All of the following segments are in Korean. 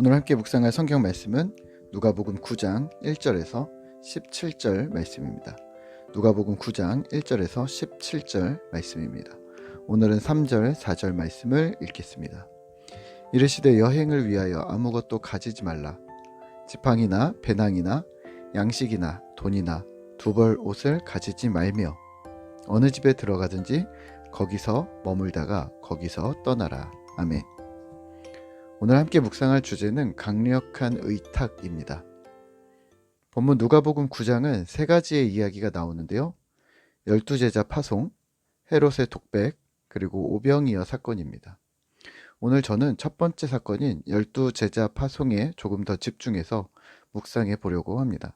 오늘 함께 묵상할 성경 말씀은 누가복음 9장 1절에서 17절 말씀입니다. 누가복음 9장 1절에서 17절 말씀입니다. 오늘은 3절, 4절 말씀을 읽겠습니다. 이르시되 여행을 위하여 아무것도 가지지 말라. 지팡이나 배낭이나 양식이나 돈이나 두 벌 옷을 가지지 말며 어느 집에 들어가든지 거기서 머물다가 거기서 떠나라. 아멘. 오늘 함께 묵상할 주제는 강력한 의탁입니다. 본문 누가복음 9장은 세 가지의 이야기가 나오는데요. 12제자 파송, 헤롯의 독백, 그리고 오병이어 사건입니다. 오늘 저는 첫 번째 사건인 12제자 파송에 조금 더 집중해서 묵상해 보려고 합니다.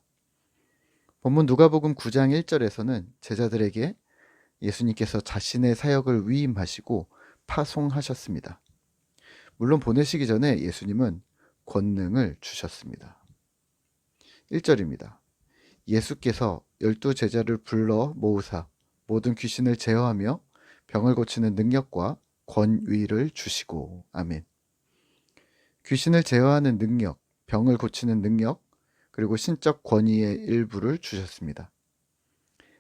본문 누가복음 9장 1절에서는 제자들에게 예수님께서 자신의 사역을 위임하시고 파송하셨습니다. 물론 보내시기 전에 예수님은 권능을 주셨습니다. 1절입니다. 예수께서 12제자를 불러 모으사 모든 귀신을 제어하며 병을 고치는 능력과 권위를 주시고. 아멘. 귀신을 제어하는 능력, 병을 고치는 능력, 그리고 신적 권위의 일부를 주셨습니다.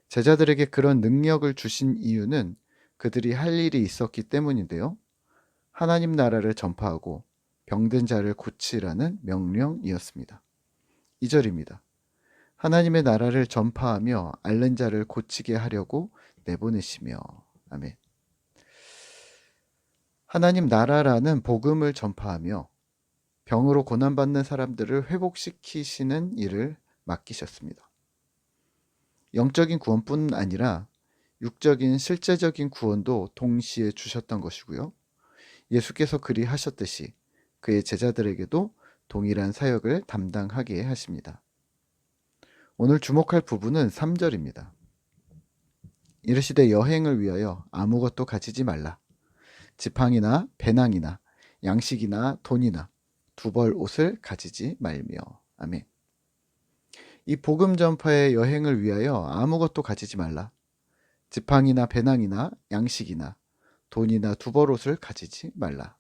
제자들에게 그런 능력을 주신 이유는 그들이 할 일이 있었기 때문인데요. 하나님 나라를 전파하고 병든 자를 고치라는 명령이었습니다. 2절입니다. 하나님의 나라를 전파하며 앓는 자를 고치게 하려고 내보내시며. 아멘. 하나님 나라라는 복음을 전파하며 병으로 고난받는 사람들을 회복시키시는 일을 맡기셨습니다. 영적인 구원뿐 아니라 육적인 실제적인 구원도 동시에 주셨던 것이고요. 예수께서 그리 하셨듯이 그의 제자들에게도 동일한 사역을 담당하게 하십니다. 오늘 주목할 부분은 3절입니다. 이르시되 여행을 위하여 아무것도 가지지 말라. 지팡이나 배낭이나 양식이나 돈이나 두 벌 옷을 가지지 말며. 아멘. 이 복음 전파의 여행을 위하여 아무것도 가지지 말라. 지팡이나 배낭이나 양식이나 돈이나 두 벌 옷을 가지지 말라.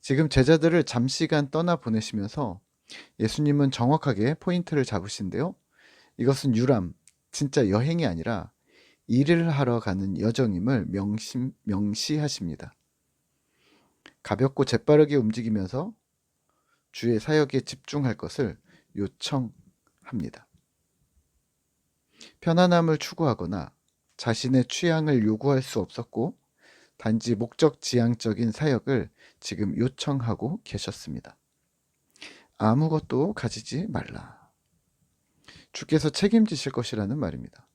지금 제자들을 잠시간 떠나 보내시면서 예수님은 정확하게 포인트를 잡으신데요. 이것은 유람, 진짜 여행이 아니라 일을 하러 가는 여정임을 명시하십니다. 가볍고 재빠르게 움직이면서 주의 사역에 집중할 것을 요청합니다. 편안함을 추구하거나 자신의 취향을 요구할 수 없었고 단지 목적지향적인 사역을 지금 요청하고 계셨습니다. 아무것도 가지지 말라. 주께서 책임지실 것이라는 말입니다.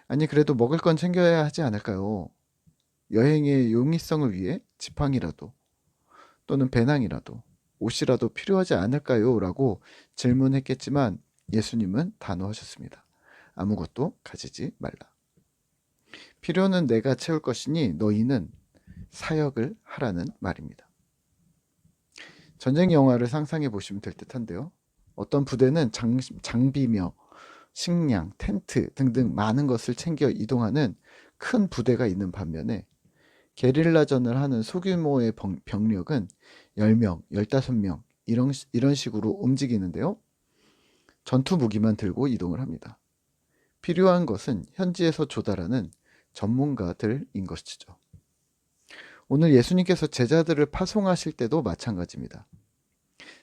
아니 그래도 먹을 건 챙겨야 하지 않을까요? 여행의 용이성을 위해 지팡이라도 또는 배낭이라도 옷이라도 필요하지 않을까요? 라고 질문했겠지만 예수님은 단호하셨습니다. 아무것도 가지지 말라. 필요는 내가 채울 것이니 너희는 사역을 하라는 말입니다. 전쟁 영화를 상상해 보시면 될 듯한데요. 어떤 부대는 장비며 식량, 텐트 등등 많은 것을 챙겨 이동하는 큰 부대가 있는 반면에 게릴라전을 하는 소규모의 병력은 10명, 15명 이런 식으로 움직이는데요. 전투 무기만 들고 이동을 합니다. 필요한 것은 현지에서 조달하는 전문가들인 것이죠. 오늘 예수님께서 제자들을 파송하실 때도 마찬가지입니다.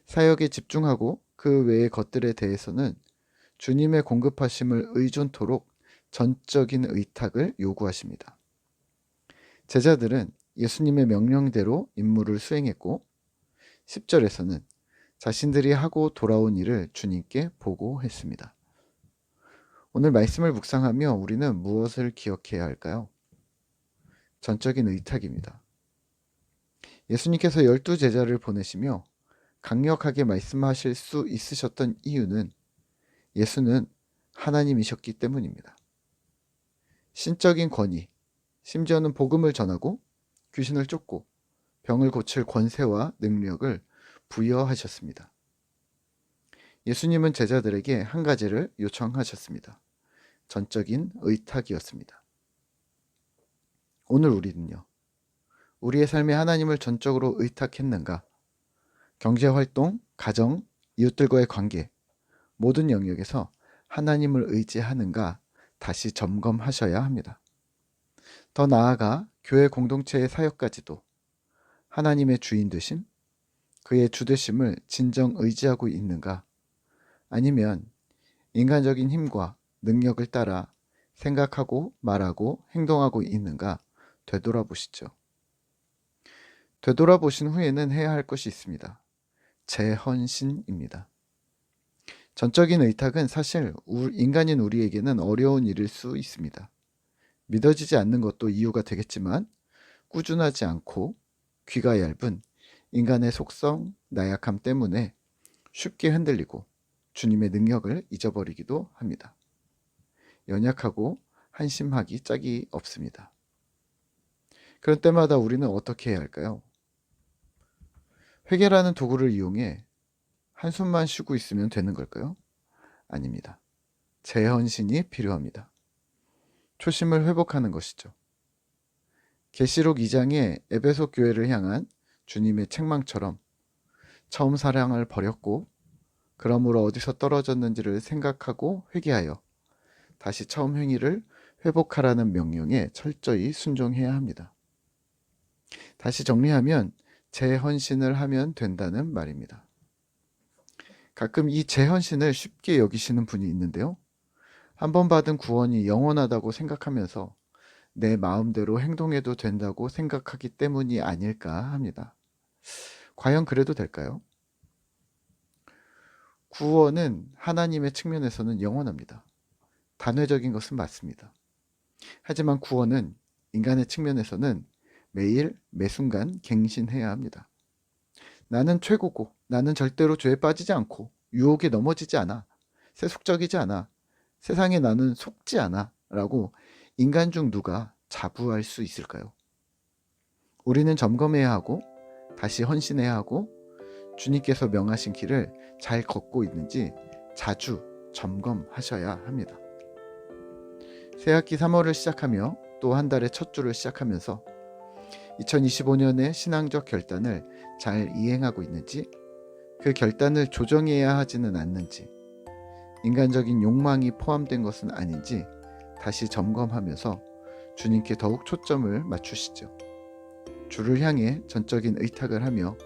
사역에 집중하고 그 외의 것들에 대해서는 주님의 공급하심을 의존토록 전적인 의탁을 요구하십니다. 제자들은 예수님의 명령대로 임무를 수행했고 10절에서는 자신들이 하고 돌아온 일을 주님께 보고했습니다. 오늘 말씀을 묵상하며 우리는 무엇을 기억해야 할까요? 전적인 의탁입니다. 예수님께서 12제자를 보내시며 강력하게 말씀하실 수 있으셨던 이유는 예수는 하나님이셨기 때문입니다. 신적인 권위, 심지어는 복음을 전하고 귀신을 쫓고 병을 고칠 권세와 능력을 부여하셨습니다. 예수님은 제자들에게 한 가지를 요청하셨습니다. 전적인 의탁이었습니다. 오늘 우리는요, 우리의 삶에 하나님을 전적으로 의탁했는가? 경제활동, 가정, 이웃들과의 관계, 모든 영역에서 하나님을 의지하는가 다시 점검하셔야 합니다. 더 나아가 교회 공동체의 사역까지도 하나님의 주인 되심, 그의 주되심을 진정 의지하고 있는가, 아니면 인간적인 힘과 능력을 따라 생각하고 말하고 행동하고 있는가 되돌아보시죠. 되돌아보신 후에는 해야 할 것이 있습니다. 재헌신입니다. 전적인 의탁은 사실 인간인 우리에게는 어려운 일일 수 있습니다. 믿어지지 않는 것도 이유가 되겠지만 꾸준하지 않고 귀가 얇은 인간의 속성, 나약함 때문에 쉽게 흔들리고 주님의 능력을 잊어버리기도 합니다. 연약하고 한심하기 짝이 없습니다. 그런 때마다 우리는 어떻게 해야 할까요? 회개라는 도구를 이용해 한숨만 쉬고 있으면 되는 걸까요? 아닙니다. 재헌신이 필요합니다. 초심을 회복하는 것이죠. 계시록 2장의 에베소 교회를 향한 주님의 책망처럼 처음 사랑을 버렸고 그러므로 어디서 떨어졌는지를 생각하고 회개하여 다시 처음 행위를 회복하라는 명령에 철저히 순종해야 합니다. 다시 정리하면 재헌신을 하면 된다는 말입니다. 가끔 이 재헌신을 쉽게 여기시는 분이 있는데요. 한 번 받은 구원이 영원하다고 생각하면서 내 마음대로 행동해도 된다고 생각하기 때문이 아닐까 합니다. 과연 그래도 될까요? 구원은 하나님의 측면에서는 영원합니다. 단회적인 것은 맞습니다. 하지만 구원은 인간의 측면에서는 매일 매순간 갱신해야 합니다. 나는 최고고, 나는 절대로 죄에 빠지지 않고 유혹에 넘어지지 않아, 세속적이지 않아, 세상에 나는 속지 않아 라고 인간 중 누가 자부할 수 있을까요? 우리는 점검해야 하고 다시 헌신해야 하고 주님께서 명하신 길을 잘 걷고 있는지 자주 점검하셔야 합니다. 새학기 3월을 시작하며 또 한 달의 첫 주를 시작하면서 2025년의 신앙적 결단을 잘 이행하고 있는지, 그 결단을 조정해야 하지는 않는지, 인간적인 욕망이 포함된 것은 아닌지 다시 점검하면서 주님께 더욱 초점을 맞추시죠. 주를 향해 전적인 의탁을 하며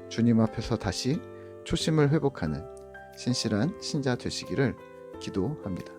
주님 앞에서 다시 초심을 회복하는 신실한 신자 되시기를 기도합니다.